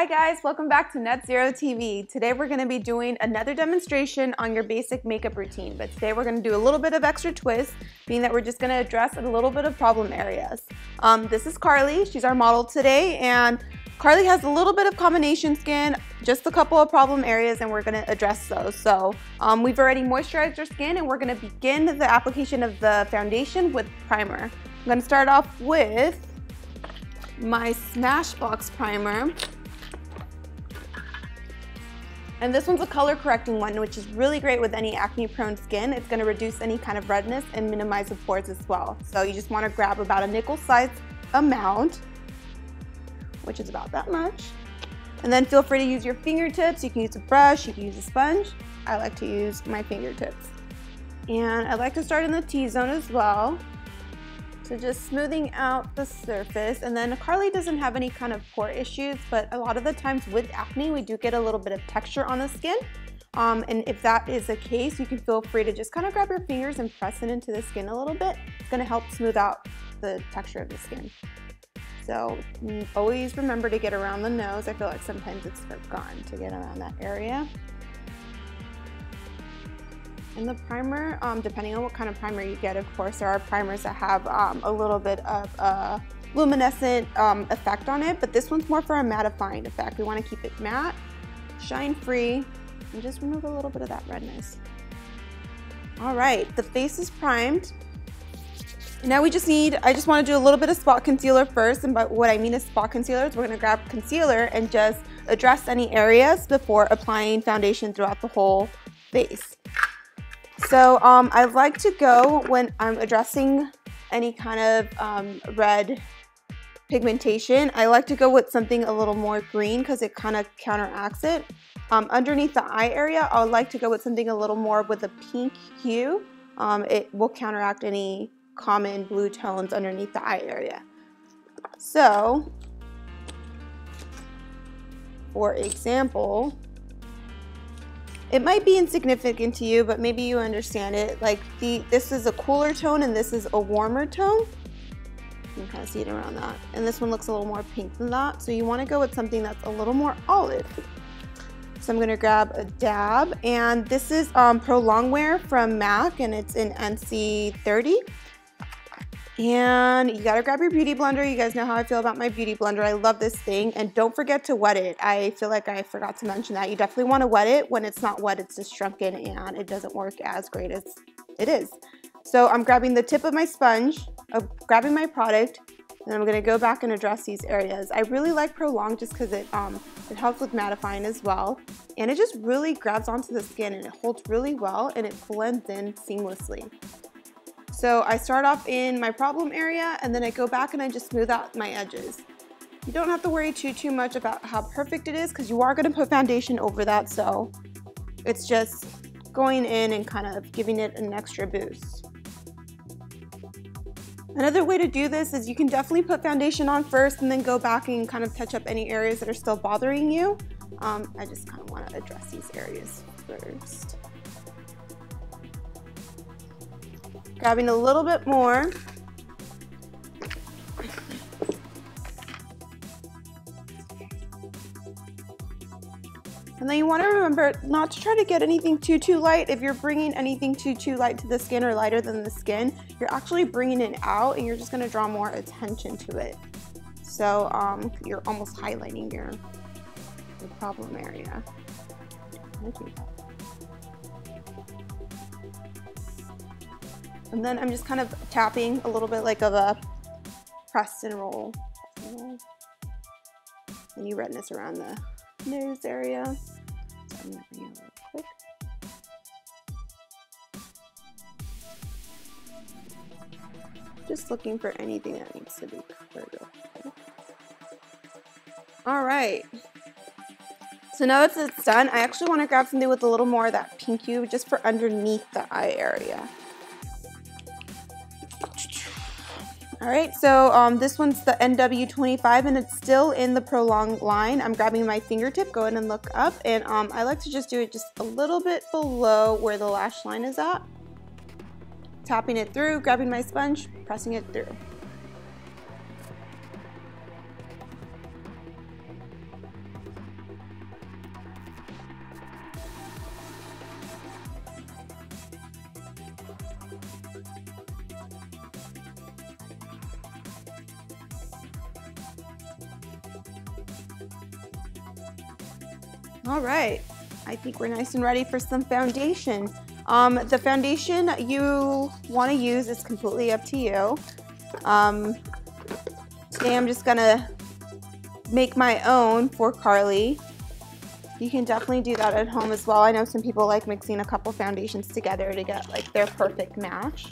Hi guys, welcome back to NetZeroTv. Today we're going to be doing another demonstration on your basic makeup routine, but today we're going to do a little bit of extra twist, meaning that we're just going to address a little bit of problem areas. This is Carly, she's our model today, and Carly has a little bit of combination skin, just a couple of problem areas, and we're going to address those. So we've already moisturized our skin, and we're going to begin the application of the foundation with primer. I'm going to start off with my Smashbox primer. And this one's a color correcting one, which is really great with any acne prone skin. It's gonna reduce any kind of redness and minimize the pores as well. So you just wanna grab about a nickel size amount, which is about that much. And then feel free to use your fingertips. You can use a brush, you can use a sponge. I like to use my fingertips. And I like to start in the T-zone as well. So just smoothing out the surface. And then Carly doesn't have any kind of pore issues, but a lot of the times with acne, we do get a little bit of texture on the skin. And if that is the case, you can feel free to just kind of grab your fingers and press it into the skin a little bit. It's gonna help smooth out the texture of the skin. So always remember to get around the nose. I feel like sometimes it's forgotten to get around that area. And the primer, depending on what kind of primer you get, of course, there are primers that have a little bit of a luminescent effect on it, but this one's more for a mattifying effect. We want to keep it matte, shine free, and just remove a little bit of that redness. All right, the face is primed. Now I just want to do a little bit of spot concealer first, and by what I mean is spot concealer is we're going to grab concealer and just address any areas before applying foundation throughout the whole face. So I like to go when I'm addressing any kind of red pigmentation, I like to go with something a little more green because it kind of counteracts it. Underneath the eye area, I would like to go with something a little more with a pink hue. It will counteract any common blue tones underneath the eye area. So, for example, it might be insignificant to you, but maybe you understand it. Like this is a cooler tone and this is a warmer tone. You can kind of see it around that. And this one looks a little more pink than that. So you want to go with something that's a little more olive. So I'm going to grab a dab, and this is Pro Longwear from MAC, and it's in NC30. And you gotta grab your beauty blender. You guys know how I feel about my beauty blender. I love this thing, and don't forget to wet it. I feel like I forgot to mention that. You definitely want to wet it. When it's not wet, it's just shrunken and it doesn't work as great as it is. So I'm grabbing the tip of my sponge, grabbing my product, and I'm gonna go back and address these areas. I really like Pro Long just because it helps with mattifying as well, and it just really grabs onto the skin and it holds really well and it blends in seamlessly. So I start off in my problem area, and then I go back and I just smooth out my edges. You don't have to worry too much about how perfect it is because you are going to put foundation over that, so it's just going in and kind of giving it an extra boost. Another way to do this is you can definitely put foundation on first and then go back and kind of touch up any areas that are still bothering you. I just kind of want to address these areas first. Grabbing a little bit more. And then you want to remember not to try to get anything too light. If you're bringing anything too light to the skin or lighter than the skin, you're actually bringing it out and you're just going to draw more attention to it. So you're almost highlighting your problem area. And then I'm just kind of tapping a little bit like of a press and roll. Any redness around the nose area. So I'm gonna bring it real quick. Just looking for anything that needs to be covered up. All right. So now that it's done, I actually want to grab something with a little more of that pink hue just for underneath the eye area. All right, so this one's the NW25 and it's still in the Pro Long line. I'm grabbing my fingertip, go ahead and look up, and I like to just do it just a little bit below where the lash line is at. Tapping it through, grabbing my sponge, pressing it through. All right, I think we're nice and ready for some foundation. The foundation you want to use is completely up to you. Today I'm just gonna make my own for Carly. You can definitely do that at home as well. I know some people like mixing a couple foundations together to get like their perfect match.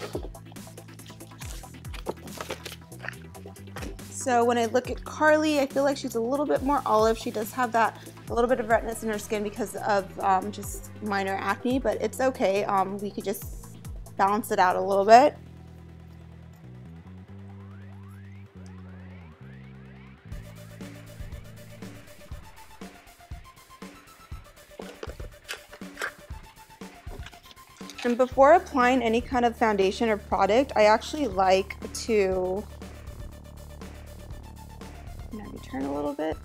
So when I look at Carly, I feel like she's a little bit more olive. She does have that a little bit of redness in her skin because of just minor acne, but it's okay. We could just balance it out a little bit. And before applying any kind of foundation or product, I actually like to maybe turn a little bit,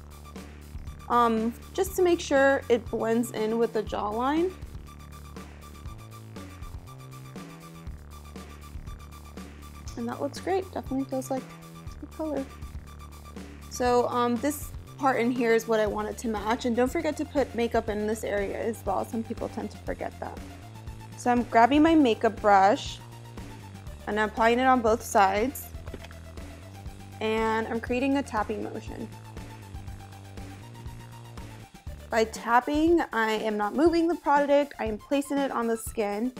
just to make sure it blends in with the jawline. And that looks great. Definitely feels like the color. So this part in here is what I wanted to match. And don't forget to put makeup in this area as well. Some people tend to forget that. So I'm grabbing my makeup brush and I'm applying it on both sides. And I'm creating a tapping motion. By tapping, I am not moving the product, I am placing it on the skin,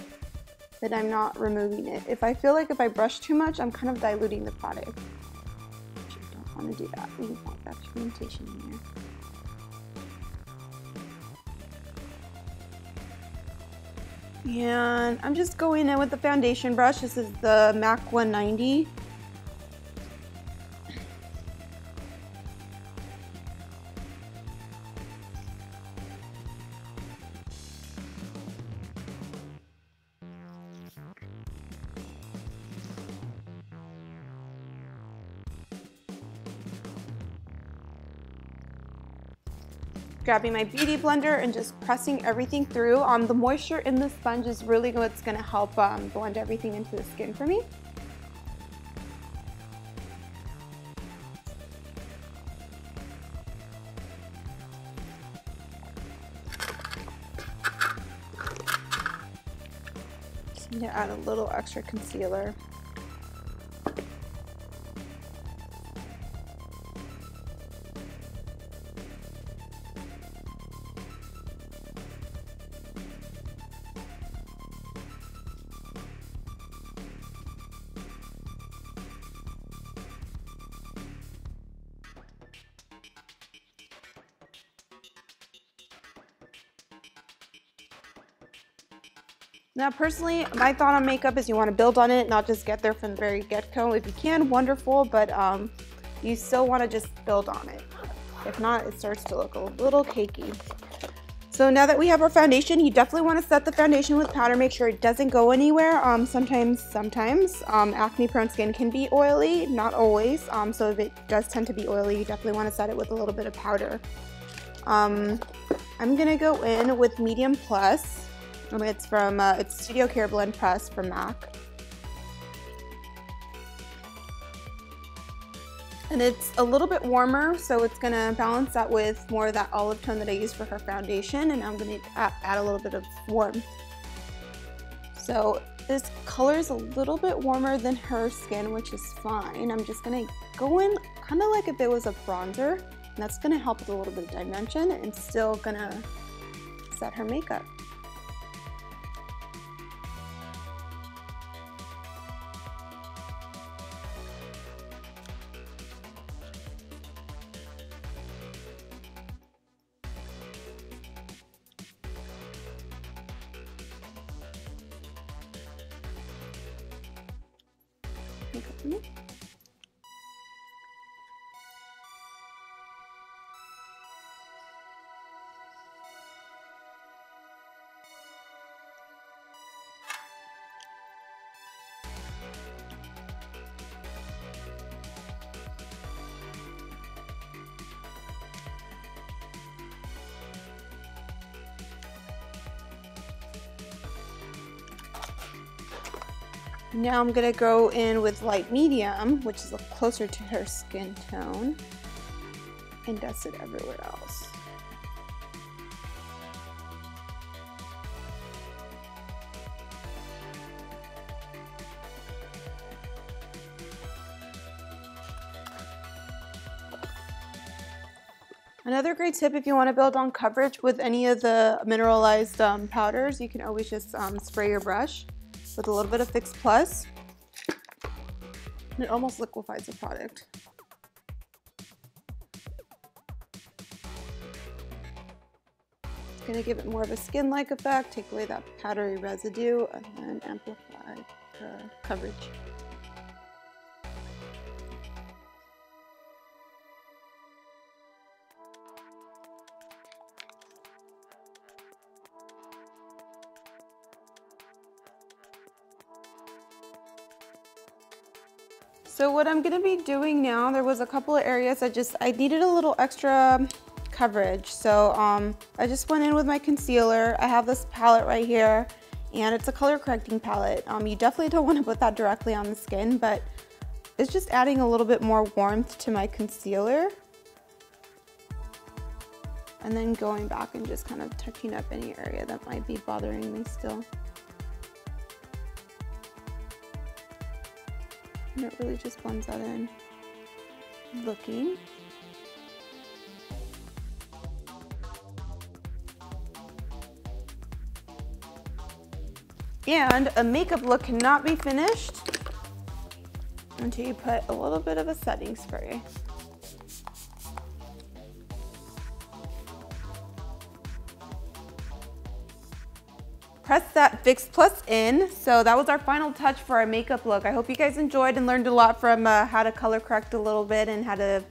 but I'm not removing it. If I feel like if I brush too much, I'm kind of diluting the product. I don't want to do that. We want that pigmentation in there. And I'm just going in with the foundation brush. This is the MAC 190. Grabbing my beauty blender and just pressing everything through. The moisture in the sponge is really what's going to help blend everything into the skin for me. Just need to add a little extra concealer. Now personally, my thought on makeup is you want to build on it, not just get there from the very get-go. If you can, wonderful, but you still want to just build on it. If not, it starts to look a little cakey. So now that we have our foundation, you definitely want to set the foundation with powder. Make sure it doesn't go anywhere. Sometimes acne-prone skin can be oily, not always. So if it does tend to be oily, you definitely want to set it with a little bit of powder. I'm gonna go in with Medium Plus. It's from it's Studio Care Blend Press from MAC. And it's a little bit warmer, so it's gonna balance that with more of that olive tone that I used for her foundation, and I'm gonna add a little bit of warmth. So this color is a little bit warmer than her skin, which is fine. I'm just gonna go in kind of like if it was a bronzer, and that's gonna help with a little bit of dimension and still gonna set her makeup. Now I'm gonna go in with light medium, which is closer to her skin tone, and dust it everywhere else. Another great tip if you want to build on coverage with any of the mineralized powders, you can always just spray your brush with a little bit of Fix Plus, and it almost liquefies the product. It's going to give it more of a skin-like effect, take away that powdery residue, and then amplify the coverage. So what I'm gonna be doing now, there was a couple of areas I needed a little extra coverage. So I just went in with my concealer. I have this palette right here, and it's a color correcting palette. You definitely don't want to put that directly on the skin, but it's just adding a little bit more warmth to my concealer. And then going back and just kind of touching up any area that might be bothering me still. And it really just blends that in. Looking. And a makeup look cannot be finished until you put a little bit of a setting spray. Press that Fix Plus in. So that was our final touch for our makeup look. I hope you guys enjoyed and learned a lot from how to color correct a little bit and how to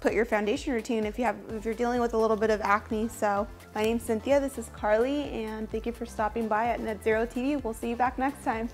put your foundation routine if you're dealing with a little bit of acne. So my name's Cynthia, this is Carly, and thank you for stopping by at NetZeroTv. We'll see you back next time.